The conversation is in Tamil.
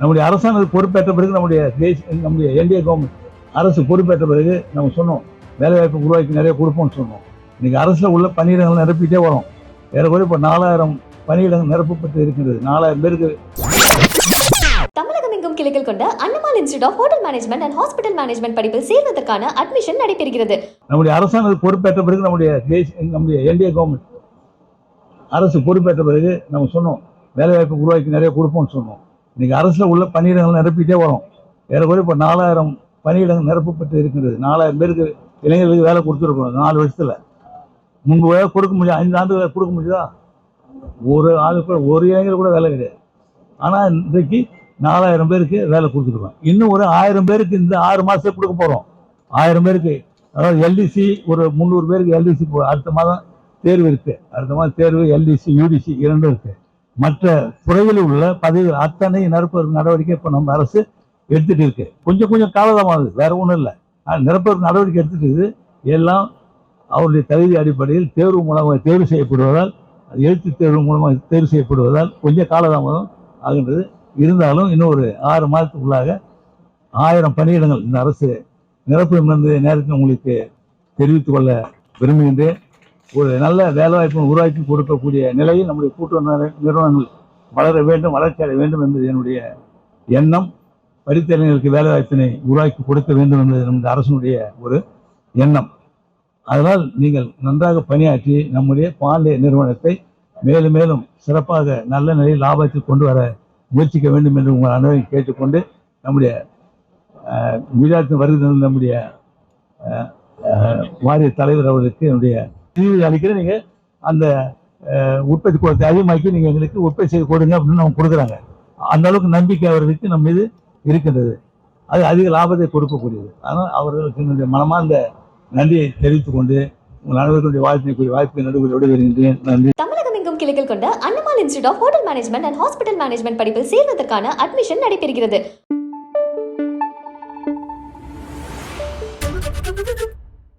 நம்முடைய அரசாங்கம் பொறுப்பேற்ற பிறகு நம்முடைய என்டிஏ கவர்மெண்ட் அரசு பொறுப்பேற்ற பிறகு நம்ம சொன்னோம் வேலைவாய்ப்பு உருவாக்கி நிறைய கொடுப்போம்னு சொன்னோம். இன்னைக்கு அரசுல உள்ள பணியிடங்கள் நிரப்பிட்டே வரும். ஏறக்குறைய இப்போ 4000 பணியிடங்கள் நிரப்பப்பட்டு இருக்கின்றது. 4000 பேருக்கு. தமிழகம் எங்கும் கிளைகள் கொண்ட அண்ணமால் institute of hotel management and hospital management படிப்பில் சேர்வதற்கான அட்மிஷன் நடைபெறுகிறது. நம்முடைய அரசாங்கம் பொறுப்பேற்ற பிறகு நம்முடைய என்டிஏ கவர்மெண்ட் அரசு பொறுப்பேற்ற பிறகு நம்ம சொன்னோம் வேலைவாய்ப்பு உருவாக்கி நிறைய கொடுப்போம்னு சொன்னோம். இன்னைக்கு அரசுல உள்ள பணியிடங்கள் நிரப்பிட்டே வரும். ஏறக்குறைய இப்போ 4000 பணியிடங்கள் நிரப்பப்பட்டு இருக்கின்றது. 4000 பேருக்கு இளைஞர்களுக்கு வேலை கொடுத்துருக்கோம் 4 வருஷத்துல. முன்பு வேலை கொடுக்க முடியும், 5 ஆண்டுகள் கொடுக்க முடியுதா? ஒரு ஆளுக்கு ஒரு இளைஞர் கூட வேலை கிடையாது. ஆனால் இன்றைக்கு 4000 பேருக்கு வேலை கொடுத்துருக்கோம். இன்னும் ஒரு 1000 பேருக்கு இந்த 6 மாதத்துக்கு கொடுக்க போகிறோம். 1000 பேருக்கு, அதாவது எல்டிசி ஒரு 300 பேருக்கு எல்டிசி அடுத்த மாதம் தேர்வு இருக்குது. அடுத்த மாதம் தேர்வு எல்டிசி யூடிசி 2 இருக்குது. மற்ற துறைகளில் உள்ள பதவிகள் அத்தனை நிரப்புவதற்கு நடவடிக்கை இப்போ நம்ம அரசு எடுத்துகிட்டு இருக்கு. கொஞ்சம் காலதாமது, வேற ஒன்றும் இல்லை. நிரப்புவதற்கு நடவடிக்கை எடுத்துகிட்டு இருக்குது. எல்லாம் அவருடைய தகுதி அடிப்படையில் தேர்வு மூலமாக தேர்வு செய்யப்படுவதால், எழுத்து தேர்வு மூலமாக தேர்வு செய்யப்படுவதால் கொஞ்சம் காலதாமதம் ஆகின்றது. இருந்தாலும் இன்னும் ஒரு 6 மாதத்துக்குள்ளாக 1000 பணியிடங்கள் இந்த அரசு நிரப்பும் என்பதை நேரத்தில் உங்களுக்கு தெரிவித்துக் கொள்ள விரும்புகின்றேன். ஒரு நல்ல வேலைவாய்ப்பு உருவாக்கி கொடுக்கக்கூடிய நிலையில் நம்முடைய கூட்டுறவு நிறுவனங்கள் வளர வேண்டும், வளர்ச்சி அடைய வேண்டும் என்பது என்னுடைய எண்ணம். படித்த இளைஞர்களுக்கு வேலைவாய்ப்பினை உருவாக்கி கொடுக்க வேண்டும் என்பது நம்முடைய அரசினுடைய ஒரு எண்ணம். அதனால் நீங்கள் நன்றாக பணியாற்றி நம்முடைய பாண்டிய நிறுவனத்தை மேலும் மேலும் சிறப்பாக நல்ல நிலையில் லாபத்தில் கொண்டு வர முயற்சிக்க வேண்டும் என்று உங்கள் அனைவரையும் கேட்டுக்கொண்டு, நம்முடைய குஜராத்தின் வருகை நம்முடைய வாரிய தலைவர் அவர்களுக்கு என்னுடைய தீர்வு அளிக்கிற நீங்கள் அந்த உற்பத்தி கூடத்தை அதிகமாக்கி நீங்கள் எங்களுக்கு உற்பத்தி செய்து கொடுங்க அப்படின்னு அவங்க கொடுக்குறாங்க. அந்த அளவுக்கு நம்பிக்கை அவர்களுக்கு நம்ம மீது இருக்கின்றது. அது அதிக லாபத்தை கொடுக்கக்கூடியது. ஆனால் அவர்களுக்கு என்னுடைய மனமார்ந்த நன்றியை தெரிவித்துக் கொண்டு உங்கள் அனைவருடைய வாய்ப்பை நடுவில் விடுகின்றேன். நன்றி. தமிழகம் எங்கும் கிளைகள் கொண்ட அண்ணமால் institute of hotel management and hospital management படிப்பில் சேர்வதற்கான அட்மிஷன் நடைபெறுகிறது.